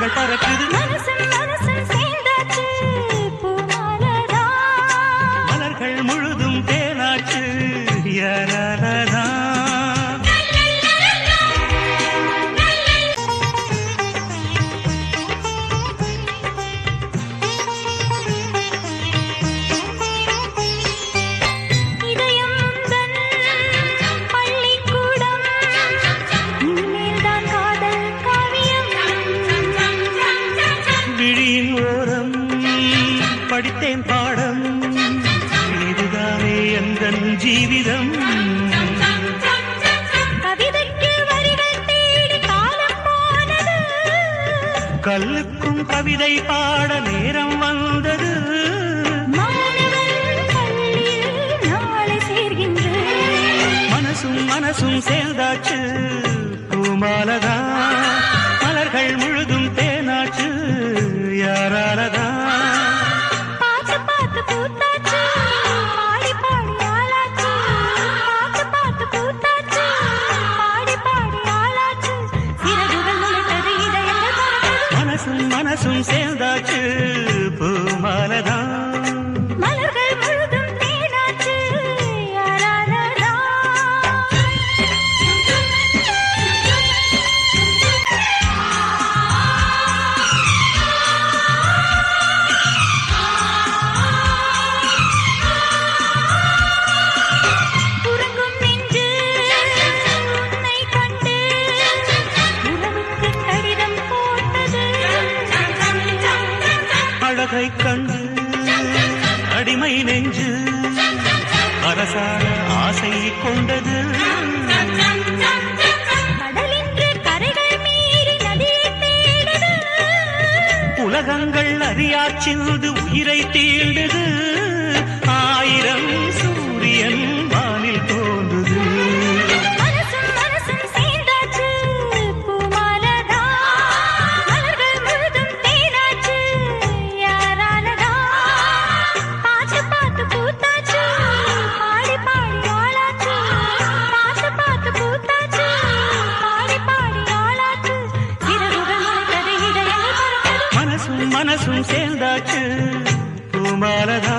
சிறகுகள் பறக்குது மனசும் மனசும் சேர்ந்தாச்சு பூமாலதா மலர்கள் முழுதும் தேனாச்சு யாராலதா படித்தேன் பாடம் இதுதானே எந்தன் ஜீவிதம் கவிதைக்கு வரிகள் தேடி காலம் போனது கல்லுக்கும் கவிதை பாட நேரம் வந்தது நாளை சேர்கின்றேன் மனசும் மனசும் சேர்ந்தாச்சு பூமாலதா மலர்கள் முழுதும் தேனாச்சு யாராலதா மனசும் சேர்ந்தாச்சு பூமாலதா மலர்கள் முழுதும் தேனாச்சு யாராலதா உறங்கும் நெஞ்சு உன்னை கண்டு உறவுக்கு கடிதம் போட்டது அழகை கண்டு அடிமை நெஞ்சு அரசாண ஆசை கொண்டது கடலின்று கரைகள் மீறி நதியை தேடுது உலகங்கள் அறியாச்சிந்து உயிரை தீண்டுது ஆயிரம் சூரியன் வானில் தோன்றுது மனசும் மனசும் சேர்ந்தாச்சு பூமாலதா மலர்கள் முழுதும் தேனாச்சு யாராலதா பார்த்து பார்த்து பூத்தாச்சு பாடி பாடி ஆளாச்சு பார்த்து பார்த்து பூத்தாச்சு பாடி பாடி ஆளாச்சு சிறகுகள் முளைத்தது இதயங்கள் பறக்குது மனசும் மனசும் சேர்ந்தாச்சு பூமாலதா